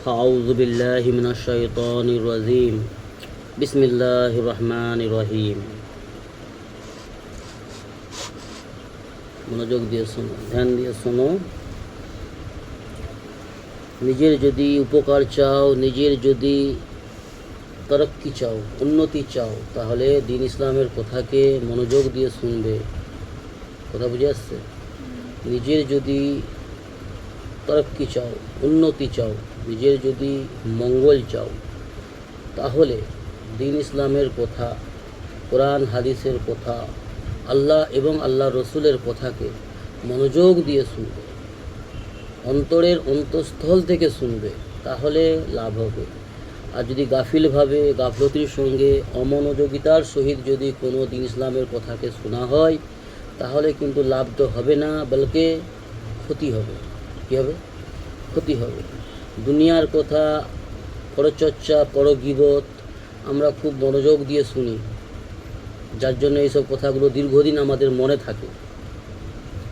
ফাউযু বিল্লাহি মিনাশ শাইতানির রাজিম। বিসমিল্লাহির রহমানির রহিম। মনোযোগ দিয়ে শোনো, ধ্যান দিয়ে শোনো। নিজের যদি উপকার চাও, নিজের যদি তরক্কি চাও, উন্নতি চাও, তাহলে দ্বীন ইসলামের কথাকে মনোযোগ দিয়ে শুনবে। কথা বুঝে আসছে? নিজের যদি তরক্কি চাও, উন্নতি চাও, নিজের যদি মঙ্গল চাও, তাহলে দ্বীন ইসলামের কথা, কোরআন হাদিসের কথা, আল্লাহ এবং আল্লাহ রসুলের কথাকে মনোযোগ দিয়ে শুনবে, অন্তরের অন্তঃস্থল থেকে শুনবে, তাহলে লাভ হবে। আর যদি গাফিলভাবে, গাফলতির সঙ্গে, অমনোযোগিতার সহিত যদি কোনো দ্বীন ইসলামের কথাকে শোনা হয়, তাহলে কিন্তু লাভ তো হবে না, বলকে ক্ষতি হবে। কী হবে? ক্ষতি হবে। দুনিয়ার কথা, পরচর্চা, পরগীবত আমরা খুব মনোযোগ দিয়ে শুনি, যার জন্য এইসব কথাগুলো দীর্ঘদিন আমাদের মনে থাকে।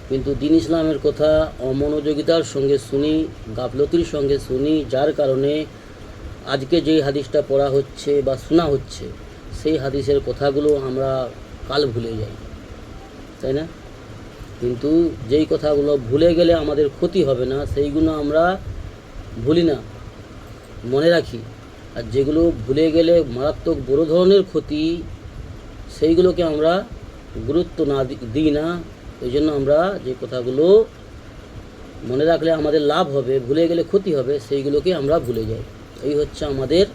কিন্তু দ্বীন ইসলামের কথা অমনোযোগিতার সঙ্গে শুনি, গাফলতির সঙ্গে শুনি, যার কারণে আজকে যেই হাদিসটা পড়া হচ্ছে বা শোনা হচ্ছে, সেই হাদিসের কথাগুলো আমরা কাল ভুলে যাই, তাই না? কিন্তু যেই কথাগুলো ভুলে গেলে আমাদের ক্ষতি হবে না, সেইগুলো আমরা ভুলি না, মনে রাখি। আর যেগুলো ভুলে গেলে মারাত্মক বড় ধরনের ক্ষতি, সেইগুলোকে আমরা গুরুত্ব না দিই না। এই জন্য আমরা যে কথাগুলো মনে রাখলে আমাদের লাভ হবে, ভুলে গেলে ক্ষতি হবে, সেইগুলোকে আমরা ভুলে যাই। এই হচ্ছে আমাদের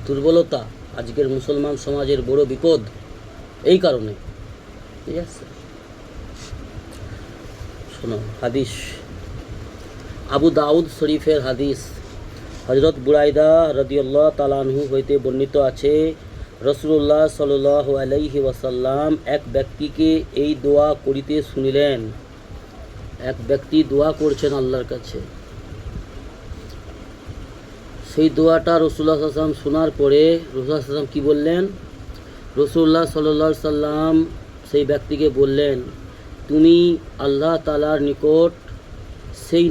দুর্বলতা, আজকের মুসলমান সমাজের বড় বিপদ এই কারণে। ঠিক আছে, শোনো হাদিস। আবু দাউদ শরীফের হাদিস, হজরত বুরাইদা রাদিয়াল্লাহু তাআলা আনহু হইতে বর্ণিত আছে, রাসূলুল্লাহ সাল্লাল্লাহু আলাইহি ওয়াসাল্লাম এক ব্যক্তিকে এই দোয়া করিতে শুনিলেন। এক ব্যক্তি দোয়া করছেন আল্লাহর কাছে। সেই দোয়াটা রাসূলুল্লাহ সাল্লাল্লাহু আলাইহি ওয়াসাল্লাম শোনার পরে রাসূলুল্লাহ সাল্লাল্লাহু আলাইহি ওয়াসাল্লাম কী বললেন? রাসূলুল্লাহ সাল্লাল্লাহু আলাইহি ওয়াসাল্লাম সেই ব্যক্তিকে বললেন, তুমি আল্লাহ তাআলার নিকট সেই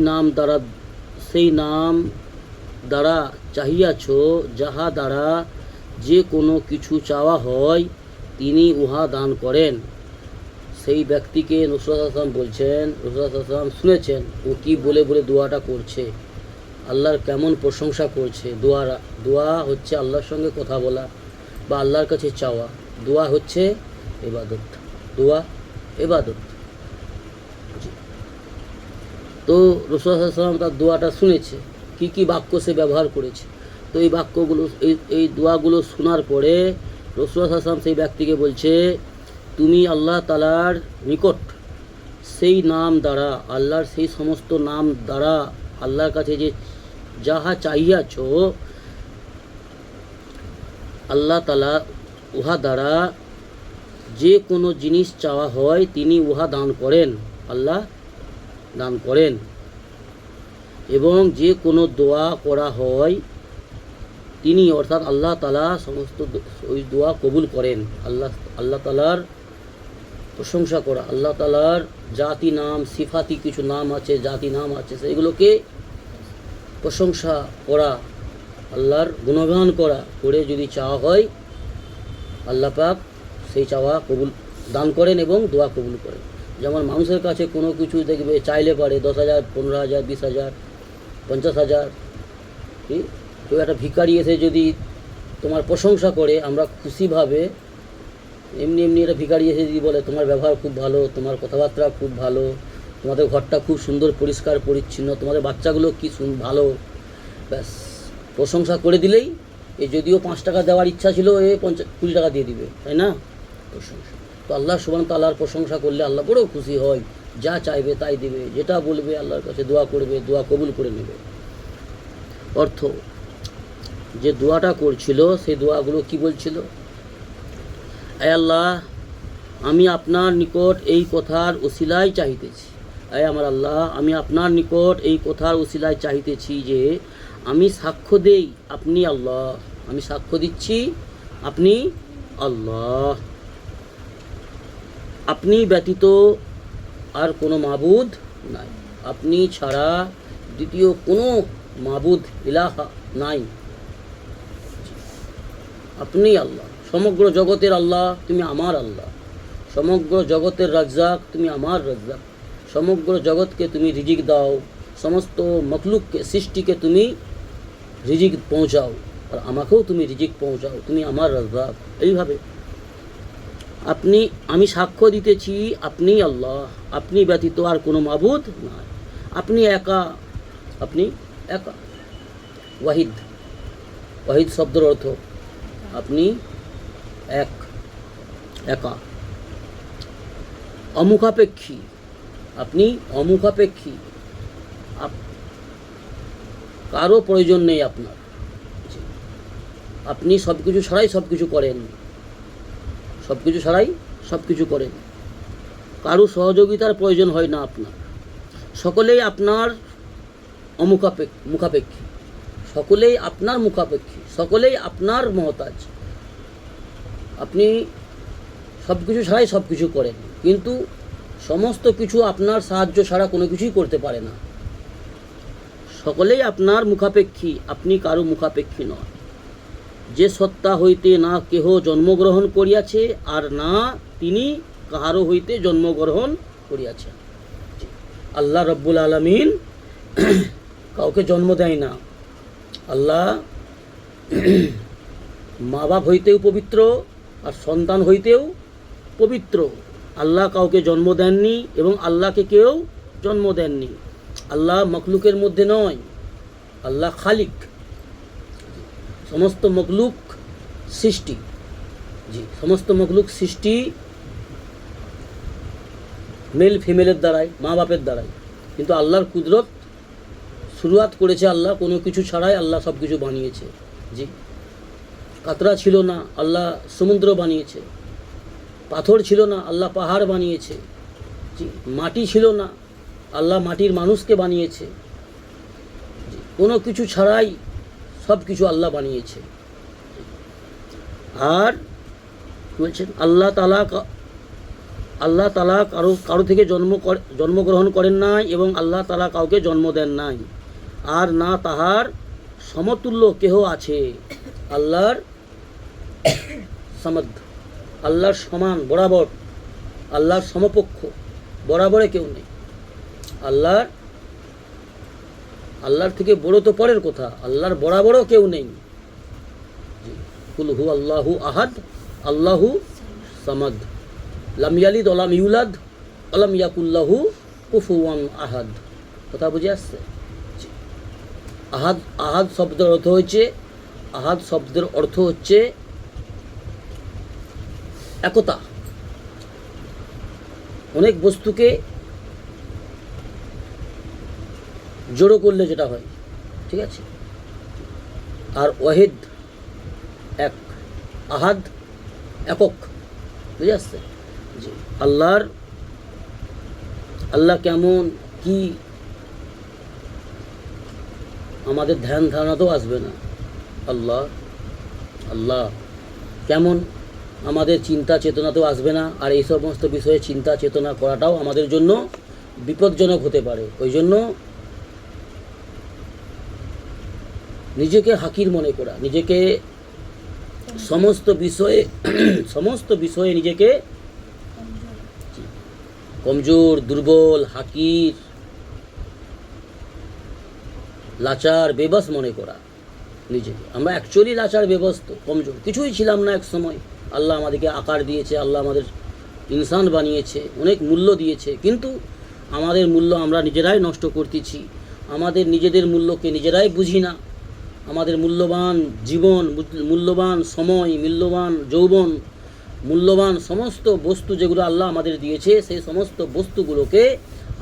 নাম দ্বারা চাহিয়াছ, যাহা দ্বারা যে কোনো কিছু চাওয়া হয় তিনি উহা দান করেন। সেই ব্যক্তিকে রাসূলুল্লাহ সাল্লাল্লাহু আলাইহি ওয়াসাল্লাম বলছেন, রাসূলুল্লাহ সাল্লাল্লাহু আলাইহি ওয়াসাল্লাম শুনেছেন ও কি বলে বলে দোয়াটা করছে, আল্লাহর কেমন প্রশংসা করছে। দোয়া হচ্ছে আল্লাহর সঙ্গে কথা বলা বা আল্লাহর কাছে চাওয়া। দোয়া হচ্ছে ইবাদত, দোয়া ইবাদত। তো রাসূলুল্লাহ সাল্লাল্লাহু আলাইহি ওয়াসাল্লাম তার দোয়াটা শুনেছে, কি কি বাক্য সে ব্যবহার করেছে। তো এই বাক্যগুলো, এই দোয়াগুলো শোনার পরে রাসূলুল্লাহ সাল্লাল্লাহু আলাইহি ওয়াসাল্লাম সেই ব্যক্তিকে বলছে, তুমি আল্লাহ তাআলার নিকট সেই নাম দ্বারা, আল্লাহর সেই সমস্ত নাম দ্বারা, আল্লাহর কাছে যে যাহা চাহিয়াছ, আল্লাহ তাআলা উহা দ্বারা যে কোনো জিনিস চাওয়া হয় তিনি উহা দান করেন, আল্লাহ দান করেন। এবং যে কোনো দোয়া করা হয় তিনি, অর্থাৎ আল্লাহ তাআলা সমস্ত ওই দোয়া কবুল করেন। আল্লাহ তাআলার প্রশংসা করা, আল্লাহ তাআলার জাতি নাম, সিফাতি কিছু নাম আছে, জাতি নাম আছে, সেগুলোকে প্রশংসা করা, আল্লাহর গুণগান করা, করে যদি চাওয়া হয় আল্লাহ পাক সেই চাওয়া কবুল দান করেন এবং দোয়া কবুল করেন। যেমন মানুষের কাছে কোনো কিছু দেখবে চাইলে পারে 10,000, 15,000, 20,000, 50,000। কেউ একটা ভিখারি এসে যদি তোমার প্রশংসা করে, আমরা খুশিভাবে এমনি একটা ভিখারি এসে যদি বলে তোমার ব্যবহার খুব ভালো, তোমার কথাবার্তা খুব ভালো, তোমাদের ঘরটা খুব সুন্দর পরিষ্কার পরিচ্ছন্ন, তোমাদের বাচ্চাগুলো কি ভালো, ব্যাস প্রশংসা করে দিলেই, যদিও 5 টাকা দেওয়ার ইচ্ছা ছিল, 20 টাকা দিয়ে দিবে, তাই না? প্রশংসা তো আল্লাহ সুবহানাহু ওয়া তাআলার প্রশংসা করলে আল্লাহ বড় খুশি হয়, যা চাইবে তাই দিবে, যেটা বলবে আল্লাহর কাছে দোয়া করবে, দোয়া কবুল করে নেবে। অর্থ, যে দোয়াটা করছিল সেই দোয়াগুলো কি বলছিল? আয় আল্লাহ, আমি আপনার নিকট এই কথার ওসিলায় চাহিতেছি, আয় আমার আল্লাহ, আমি আপনার নিকট এই কথার ওসিলায় চাহিতেছি যে আমি সাক্ষ্য দেই আপনি আল্লাহ, আমি সাক্ষ্য দিচ্ছি আপনি আল্লাহ, আপনি ব্যতীত আর কোনো মাবুদ নাই, আপনি ছাড়া দ্বিতীয় কোনো মাবুদ ইলাহা নাই, আপনি আল্লাহ, সমগ্র জগতের আল্লাহ, তুমি আমার আল্লাহ, সমগ্র জগতের রাজ্জাক, তুমি আমার রাজ্জাক, সমগ্র জগৎকে তুমি রিজিক দাও, সমস্ত মখলুককে সৃষ্টিকে তুমি রিজিক পৌঁছাও, আর আমাকেও তুমি রিজিক পৌঁছাও, তুমি আমার রাজ্জাক। এইভাবে আমি সাক্ষ্য দিতেছি আপনি আল্লাহ, আপনি ব্যতীত আর কোনো মাবুদ নাই, আপনি একা, আপনি একা। ওয়াহিদ, ওয়াহিদ শব্দের অর্থ আপনি এক, একা। অমুখাপেক্ষী, আপনি অমুখাপেক্ষী, কারো প্রয়োজন নেই আপনার, আপনি সব কিছু ছাড়াই সব কিছু করেন, সব কিছু ছাড়াই সব কিছু করেন, কারো সহযোগিতার প্রয়োজন হয় না আপনার, সকলেই আপনার মুখাপেক্ষী, সকলেই আপনার মুখাপেক্ষী, সকলেই আপনার মহতাজ, আপনি সব কিছু ছাড়াই সব কিছু করেন, কিন্তু সমস্ত কিছু আপনার সাহায্য ছাড়া কোনো কিছুই করতে পারে না, সকলেই আপনার মুখাপেক্ষী, আপনি কারো মুখাপেক্ষী নয়। যে সত্তা হইতে না কেহ জন্মগ্রহণ করিয়াছে, আর না তিনি কাহারও হইতে জন্মগ্রহণ করিয়াছেন। আল্লাহ রব্বুল আলামিন কাউকে জন্ম দেয় না, আল্লাহ মা বাপ হইতেও পবিত্র আর সন্তান হইতেও পবিত্র, আল্লাহ কাউকে জন্ম দেননি এবং আল্লাহকে কেউ জন্ম দেননি, আল্লাহ মখলুকের মধ্যে নয়, আল্লাহ খালিক, সমস্ত মখলুক সৃষ্টি, সমস্ত মখলুক সৃষ্টি মেল ফিমেলের দ্বারাই, মা বাপের দ্বারাই, কিন্তু আল্লাহর কুদরত শুরুয়াত করেছে আল্লাহ, কোনো কিছু ছাড়াই আল্লাহ সব কিছু বানিয়েছে। জি, কাতরা ছিল না, আল্লাহ সমুদ্র বানিয়েছে, পাথর ছিল না, আল্লাহ পাহাড় বানিয়েছে, জি, মাটি ছিল না, আল্লাহ মাটির মানুষকে বানিয়েছে, কোনো কিছু ছাড়াই সব কিছু আল্লাহ বানিয়েছে। আর বলছেন আল্লাহ তাআলা কারো থেকে জন্মগ্রহণ করেন নাই এবং আল্লাহ তাআলা কাউকে জন্ম দেন নাই, আর না তাহার সমতুল্য কেহ আছে। আল্লাহর সমদ, আল্লাহর সমান, বরাবর, আল্লাহর সমপক্ষ, বরাবরে কেউ নেই। আল্লাহর থেকে বড় তো পরের কথা, আল্লাহর বরাবরও কেউ নেই। কুল হু আল্লাহু আহাদ আল্লাহু সামাদ লাম ইয়ালিদ ওয়া লাম ইউলাদ ওয়া লাম ইয়াকুল লাহু কুফুওয়ান আহাদ। কথা বুঝে আসছে? আহাদ শব্দের অর্থ হচ্ছে একতা, অনেক বস্তুকে জড়ো করলে যেটা হয়, ঠিক আছে। আর ওয়াহিদ এক, আহাদ একক, বুঝে আসছে? জি, আল্লাহ কেমন কি আমাদের ধ্যান ধারণাতেও আসবে না। আল্লাহ কেমন আমাদের চিন্তা চেতনাতেও আসবে না। আর এই সমস্ত বিষয়ে চিন্তা চেতনা করাটাও আমাদের জন্য বিপজ্জনক হতে পারে। ওই জন্য নিজেকে হাকির মনে করা, নিজেকে সমস্ত বিষয়ে নিজেকে কমজোর, দুর্বল, হাকির, লাচার, বেবস মনে করা নিজেকে। আমরা অ্যাকচুয়ালি লাচার, বেবস, কমজোর, কিছুই ছিলাম না এক সময়। আল্লাহ আমাদেরকে আকার দিয়েছে, আল্লাহ আমাদের ইনসান বানিয়েছে, অনেক মূল্য দিয়েছে, কিন্তু আমাদের মূল্য আমরা নিজেরাই নষ্ট করতেছি। আমাদের নিজেদের মূল্যকে নিজেরাই বুঝি না। আমাদের মূল্যবান জীবন, মূল্যবান সময়, মূল্যবান যৌবন, মূল্যবান সমস্ত বস্তু যেগুলো আল্লাহ আমাদের দিয়েছে, সেই সমস্ত বস্তুগুলোকে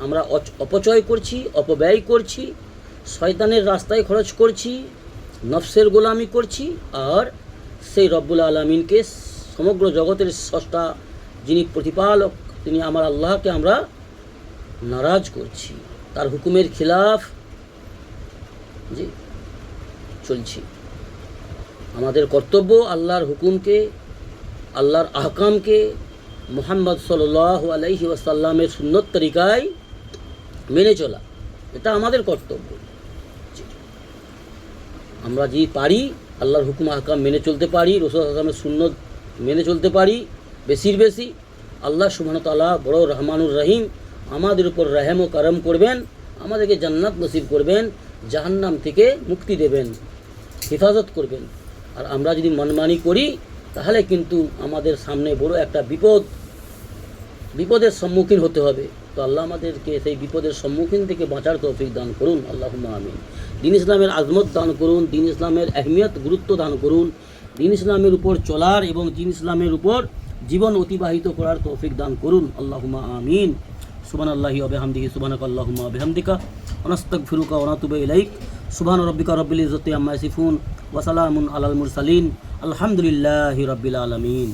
আমরা অপচয় করছি, অপব্যয় করছি, শয়তানের রাস্তায় খরচ করছি, নফসের গোলামি করছি, আর সেই রব্বুল আলামিনকে, সমগ্র জগতের স্রষ্টা যিনি প্রতিপালক, তিনি আমার আল্লাহকে আমরা নারাজ করছি, তার হুকুমের খিলাফ জি চলছি। আমাদের কর্তব্য আল্লাহর হুকুমকে, আল্লাহর আহকামকে, মুহাম্মদ সাল্লাল্লাহু আলাইহি ওয়াসাল্লামের সুন্নত তরিকায় মেনে চলা, এটা আমাদের কর্তব্য। আমরা যদি পারি আল্লাহর হুকুম আহকাম মেনে চলতে পারি, রাসূল আহকামের সুন্নত মেনে চলতে পারি বেশির বেশি, আল্লাহ সুবহানাহু ওয়া তাআলা বড় রহমানুর রহিম আমাদের উপর রহম ও করম করবেন, আমাদেরকে জান্নাত নসিব করবেন, জাহান্নাম থেকে মুক্তি দেবেন, হেফাজত করবেন। আর আমরা যদি মনমানি করি তাহলে কিন্তু আমাদের সামনে বড় একটা বিপদের সম্মুখীন হতে হবে। তো আল্লাহ আমাদেরকে সেই বিপদের সম্মুখীন থেকে বাঁচার তৌফিক দান করুন, আল্লাহুম্মা আমিন। দিন ইসলামের আজমত দান করুন, দিন ইসলামের আহমিয়ত গুরুত্ব দান করুন, দিন ইসলামের উপর চলার এবং দিন ইসলামের উপর জীবন অতিবাহিত করার তৌফিক দান করুন, আল্লাহুম্মা আমিন। সুবহানাল্লাহি ওয়া বিহামদিহি, সুবহানাকাল্লাহুম্মা ওয়া বিহামদিকা, ওয়া নাস্তাগফিরুকা ওয়া নাতুবু ইলাইক। সুবহানা রাব্বিকা রাব্বিল ইজ্জাতি আম্মা ইয়াসিফুন, ওয়া সালামুন আলাল মুরসালিন, আলহামদুলিল্লাহি রাব্বিল আলামিন।